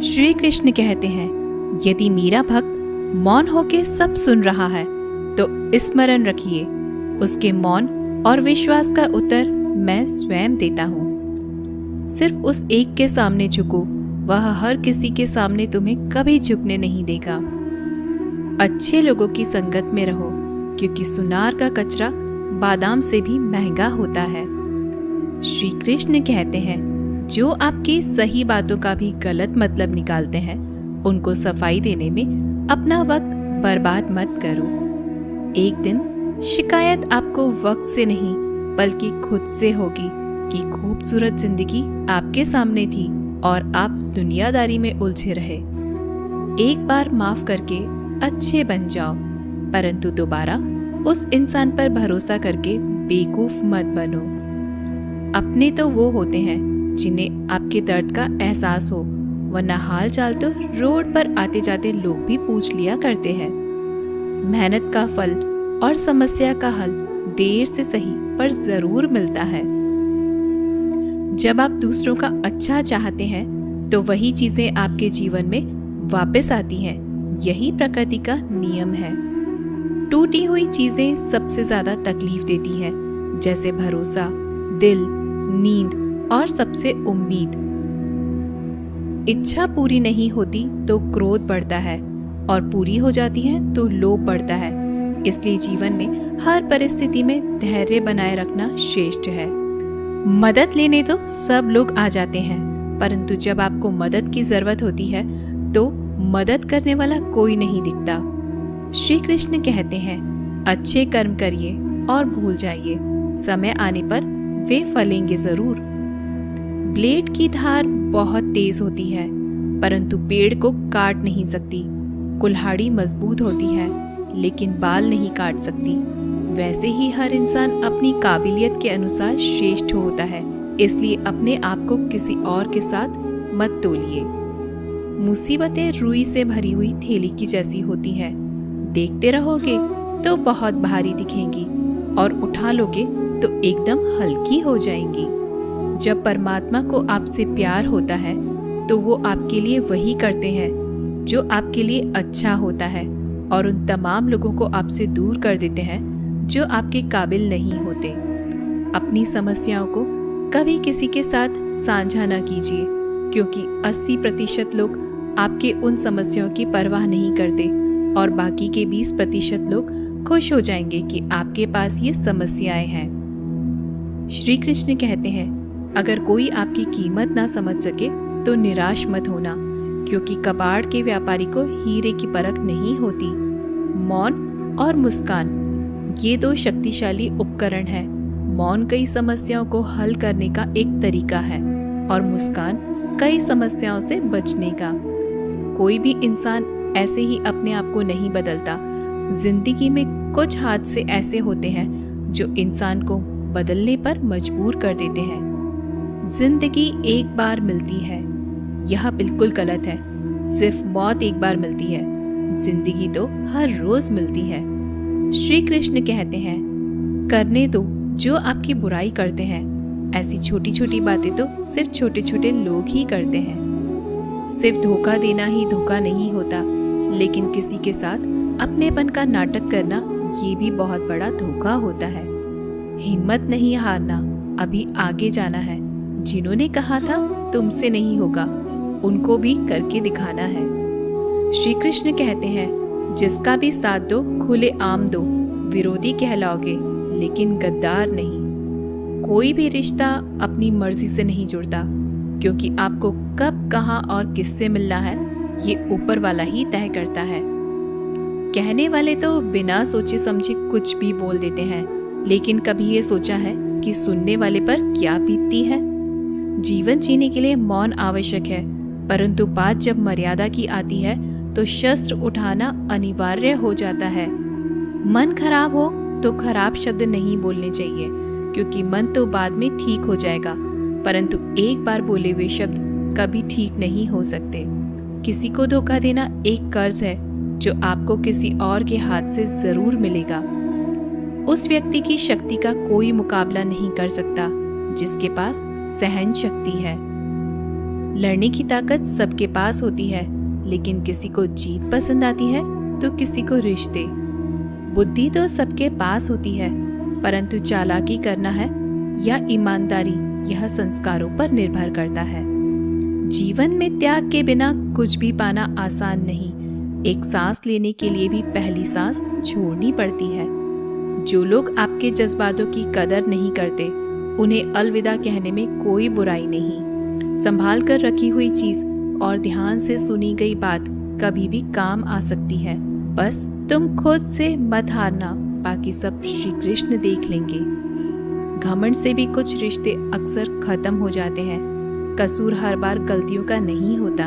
श्री कृष्ण कहते हैं, यदि मेरा भक्त मौन होके सब सुन रहा है तो स्मरण रखिए, उसके मौन और विश्वास का उत्तर मैं स्वयं देता हूँ। सिर्फ उस एक के सामने झुको, वह हर किसी के सामने तुम्हें कभी झुकने नहीं देगा। अच्छे लोगों की संगत में रहो, क्योंकि सुनार का कचरा बादाम से भी महंगा होता है। श्री कृष्ण कहते हैं, जो आपकी सही बातों का भी गलत मतलब निकालते हैं, उनको सफाई देने में अपना वक्त बर्बाद मत करो। एक दिन शिकायत आपको वक्त से नहीं बल्कि खुद से होगी कि खूबसूरत जिंदगी आपके सामने थी और आप दुनियादारी में उलझे रहे। एक बार माफ करके अच्छे बन जाओ, परंतु दोबारा उस इंसान पर भरोसा करके बेवकूफ मत बनो। अपने तो वो होते हैं जिन्हें आपके दर्द का एहसास हो, वरना हाल चाल तो रोड पर आते जाते लोग भी पूछ लिया करते हैं। मेहनत का फल और समस्या का हल देर से सही पर जरूर मिलता है। जब आप दूसरों का अच्छा चाहते हैं तो वही चीजें आपके जीवन में वापस आती हैं। यही प्रकृति का नियम है। टूटी हुई चीजें सबसे ज्यादा तकलीफ देती हैं, जैसे भरोसा, दिल, नींद और सबसे उम्मीद। इच्छा पूरी नहीं होती तो क्रोध बढ़ता है और पूरी हो जाती है तो लोभ बढ़ता है। इसलिए जीवन में हर परिस्थिति में धैर्य बनाए रखना श्रेष्ठ है। मदद लेने तो सब लोग आ जाते हैं, परंतु जब आपको मदद की जरूरत होती है तो मदद करने वाला कोई नहीं दिखता। श्री कृष्ण कहते हैं, अच्छे कर्म करिए और भूल जाइए, समय आने पर वे फलेंगे जरूर। ब्लेड की धार बहुत तेज होती है, परंतु पेड़ को काट नहीं सकती। कुल्हाड़ी मजबूत होती है, लेकिन बाल नहीं काट सकती। वैसे ही हर इंसान अपनी काबिलियत के अनुसार श्रेष्ठ होता है, इसलिए अपने आप को किसी और के साथ मत तोलिए। मुसीबतें रुई से भरी हुई थैली की जैसी होती हैं। देखते रहोगे तो बहुत भारी दिखेंगी और उठा लोगे तो एकदम हल्की हो जाएंगी। जब परमात्मा को आपसे प्यार होता है तो वो आपके लिए वही करते हैं जो आपके लिए अच्छा होता है, और उन तमाम लोगों को आपसे दूर कर देते हैं जो आपके काबिल नहीं होते। अपनी समस्याओं को कभी किसी के साथ साझा न कीजिए, क्योंकि 80% लोग आपके उन समस्याओं की परवाह नहीं करते और बाकी के 20% लोग खुश हो जाएंगे कि आपके पास ये समस्याएं हैं। श्री कृष्ण कहते हैं, अगर कोई आपकी कीमत ना समझ सके तो निराश मत होना, क्योंकि कबाड़ के व्यापारी को हीरे की परख नहीं होती। मौन और मुस्कान, ये दो शक्तिशाली उपकरण हैं। मौन कई समस्याओं को हल करने का एक तरीका है और मुस्कान कई समस्याओं से बचने का। कोई भी इंसान ऐसे ही अपने आप को नहीं बदलता। जिंदगी में कुछ हादसे ऐसे होते हैं जो इंसान को बदलने पर मजबूर कर देते हैं। जिंदगी एक बार मिलती है, यह बिल्कुल गलत है। सिर्फ मौत एक बार मिलती है, जिंदगी तो हर रोज मिलती है। श्री कृष्ण कहते हैं, करने दो जो आपकी बुराई करते हैं। ऐसी छोटी छोटी बातें तो सिर्फ छोटे छोटे लोग ही करते हैं। सिर्फ धोखा देना ही धोखा नहीं होता, लेकिन किसी के साथ अपनेपन का नाटक करना ये भी बहुत बड़ा धोखा होता है। हिम्मत नहीं हारना, अभी आगे जाना है। जिन्होंने कहा था तुमसे नहीं होगा, उनको भी करके दिखाना है। श्री कृष्ण कहते हैं, जिसका भी साथ दो खुले आम दो, विरोधी कहलाओगे लेकिन गद्दार नहीं। कोई भी रिश्ता अपनी मर्जी से नहीं जुड़ता, क्योंकि आपको कब, कहां और किससे मिलना है ये ऊपर वाला ही तय करता है। कहने वाले तो बिना सोचे समझे कुछ भी बोल देते हैं, लेकिन कभी ये सोचा है कि सुनने वाले पर क्या बीतती है। जीवन जीने के लिए मौन आवश्यक है, परंतु बात जब मर्यादा की आती है तो शस्त्र उठाना अनिवार्य हो जाता है। मन खराब हो तो खराब शब्द नहीं बोलने चाहिए, क्योंकि मन तो बाद में ठीक हो जाएगा, परंतु एक बार बोले हुए शब्द कभी ठीक नहीं हो सकते। किसी को धोखा देना एक कर्ज है जो आपको किसी और के हाथ से जरूर मिलेगा। उस व्यक्ति की शक्ति का कोई मुकाबला नहीं कर सकता जिसके पास सहन शक्ति है। लड़ने की ताकत सबके पास होती है, लेकिन किसी को जीत पसंद आती है तो किसी को रिश्ते। बुद्धि तो सबके पास होती है, परंतु चालाकी करना है या ईमानदारी, यह संस्कारों पर निर्भर करता है। जीवन में त्याग के बिना कुछ भी पाना आसान नहीं। एक सांस लेने के लिए भी पहली सांस छोड़नी पड़ती है। जो लोग आपके जज्बातों की कदर नहीं करते, उन्हें अलविदा कहने में कोई बुराई नहीं। संभाल कर रखी हुई चीज और ध्यान से सुनी गई बात कभी भी काम आ सकती है। बस तुम खुद से मत हारना, बाकी सब श्री कृष्ण देख लेंगे। घमंड से भी कुछ रिश्ते अक्सर खत्म हो जाते हैं। कसूर हर बार गलतियों का नहीं होता।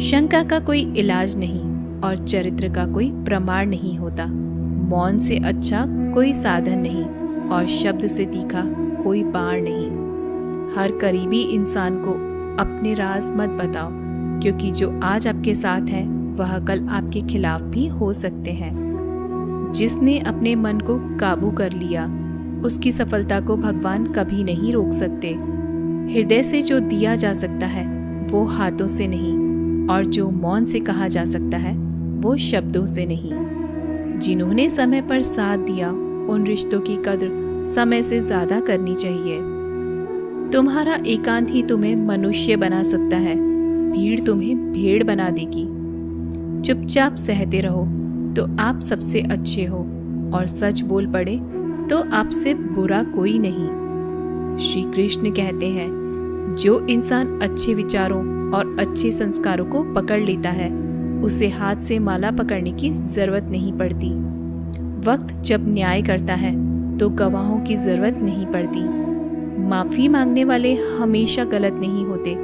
शंका का कोई इलाज नहीं और चरित्र का कोई प्रमाण नहीं होता। मौन से अच्छा कोई साधन नहीं और शब्द से तीखा कोई बाण नहीं। हर करीबी इंसान को अपने राज मत बताओ, क्योंकि जो आज आपके साथ है वह कल आपके खिलाफ भी हो सकते हैं। जिसने अपने मन को काबू कर लिया, उसकी सफलता को भगवान कभी नहीं रोक सकते। हृदय से जो दिया जा सकता है वो हाथों से नहीं, और जो मौन से कहा जा सकता है वो शब्दों से नहीं। जिन्होंने समय पर साथ दिया, उन रिश्तों की कद्र समय से ज्यादा करनी चाहिए। तुम्हारा एकांत ही तुम्हें मनुष्य बना सकता है, भीड़ तुम्हें भेड़ बना देगी। चुपचाप सहते रहो तो आप सबसे अच्छे हो, और सच बोल पड़े तो आपसे बुरा कोई नहीं। श्री कृष्ण कहते हैं, जो इंसान अच्छे विचारों और अच्छे संस्कारों को पकड़ लेता है, उसे हाथ से माला पकड़ने की जरूरत नहीं पड़ती। वक्त जब न्याय करता है तो गवाहों की जरूरत नहीं पड़ती। माफी मांगने वाले हमेशा गलत नहीं होते।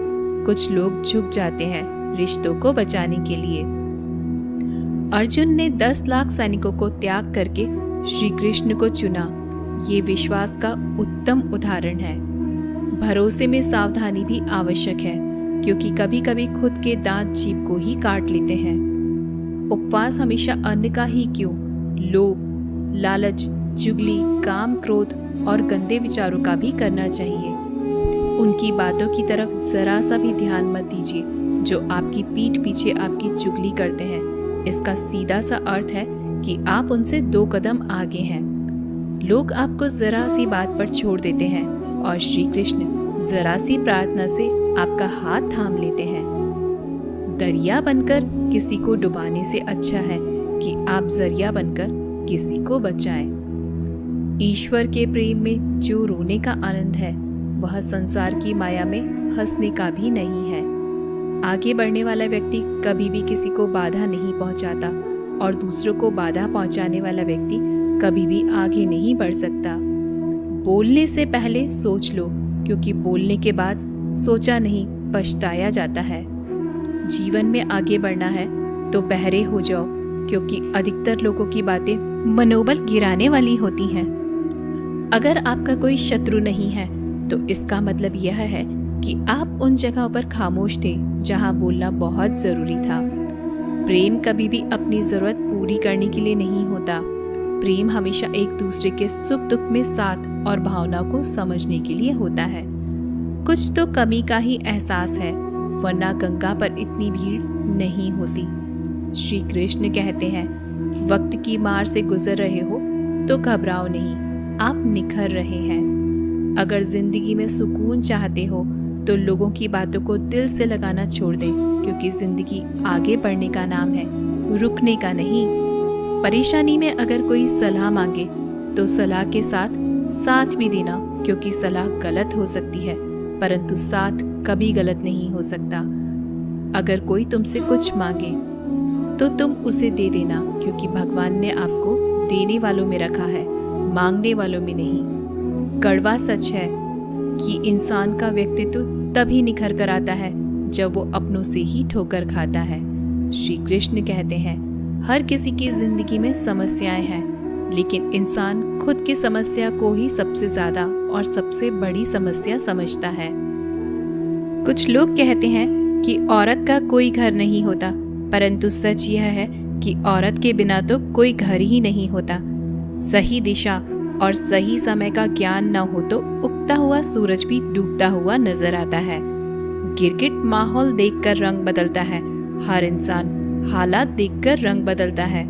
कुछ लोग झुक जाते हैं रिश्तों को बचाने के लिए। अर्जुन ने 10 लाख सैनिकों को त्याग करके श्री कृष्ण को चुना। ये विश्वास का उत्तम उदाहरण है। भरोसे में सावधानी भी आवश्यक है, क्योंकि कभी कभी खुद के दांत जीभ को ही काट लेते हैं। उपवास हमेशा अन्न का ही क्यों, लोभ, लालच, चुगली, काम, क्रोध और गंदे विचारों का भी करना चाहिए। उनकी बातों की तरफ जरा सा भी ध्यान मत दीजिए जो आपकी पीठ पीछे आपकी चुगली करते हैं। इसका सीधा सा अर्थ है कि आप उनसे 2 कदम आगे हैं। लोग आपको जरा सी बात पर छोड़ देते हैं और श्री कृष्ण जरा सी प्रार्थना से आपका हाथ थाम लेते हैं। दरिया बनकर किसी को डुबाने से अच्छा है कि आप जरिया बनकर किसी को बचाएं। ईश्वर के प्रेम में जो रोने का आनंद है, वह संसार की माया में हंसने का भी नहीं है। आगे बढ़ने वाला व्यक्ति कभी भी किसी को बाधा नहीं पहुंचाता, और दूसरों को बाधा पहुंचाने वाला व्यक्ति कभी भी आगे नहीं बढ़ सकता। बोलने से पहले सोच लो, क्योंकि बोलने के बाद सोचा नहीं पछताया जाता है। जीवन में आगे बढ़ना है तो बहरे हो जाओ, क्योंकि अधिकतर लोगों की बातें मनोबल गिराने वाली होती हैं। अगर आपका कोई शत्रु नहीं है तो इसका मतलब यह है कि आप उन जगहों पर खामोश थे जहां बोलना बहुत जरूरी था। प्रेम कभी भी अपनी जरूरत पूरी करने के लिए नहीं होता। प्रेम हमेशा एक दूसरे के सुख दुख में साथ और भावना को समझने के लिए होता है। कुछ तो कमी का ही एहसास है, वरना गंगा पर इतनी भीड़ नहीं होती। श्री कृष्ण कहते हैं, वक्त की मार से गुजर रहे हो तो घबराओ नहीं, आप निखर रहे हैं। अगर जिंदगी में सुकून चाहते हो तो लोगों की बातों को दिल से लगाना छोड़ दें, क्योंकि जिंदगी आगे बढ़ने का नाम है, रुकने का नहीं। परेशानी में अगर कोई सलाह मांगे तो सलाह के साथ साथ भी देना, क्योंकि सलाह गलत हो सकती है परंतु साथ कभी गलत नहीं हो सकता। अगर कोई तुमसे कुछ मांगे तो तुम उसे दे देना, क्योंकि भगवान ने आपको देने वालों में रखा है, मांगने वालों में नहीं। कड़वा सच है कि इंसान का व्यक्तित्व तभी निखर कर आता है जब वो अपनों से ही ठोकर खाता है। श्री कृष्ण कहते हैं, हर किसी की जिंदगी में समस्याएं हैं, लेकिन इंसान खुद की समस्या को ही सबसे ज्यादा और सबसे बड़ी समस्या समझता है। कुछ लोग कहते हैं कि औरत का कोई घर नहीं होता, परंतु सच यह है कि औरत के बिना तो कोई घर ही नहीं होता। सही दिशा और सही समय का ज्ञान न हो तो उगता हुआ सूरज भी डूबता हुआ नजर आता है। गिरगिट माहौल देखकर रंग बदलता है, हर इंसान हालात देखकर रंग बदलता है।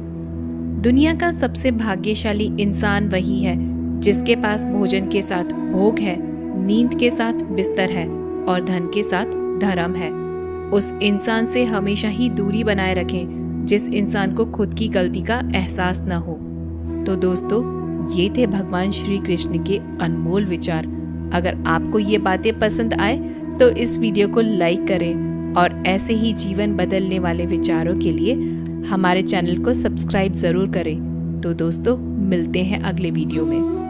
दुनिया का सबसे भाग्यशाली इंसान वही है जिसके पास भोजन के साथ भोग है, नींद के साथ बिस्तर है और धन के साथ धर्म है। उस इंसान से हमेशा ही दूरी बनाए रखें जिस इंसान को खुद की गलती का एहसास न हो। तो दोस्तों, ये थे भगवान श्री कृष्ण के अनमोल विचार। अगर आपको ये बातें पसंद आए तो इस वीडियो को लाइक करें और ऐसे ही जीवन बदलने वाले विचारों के लिए हमारे चैनल को सब्सक्राइब ज़रूर करें। तो दोस्तों, मिलते हैं अगले वीडियो में।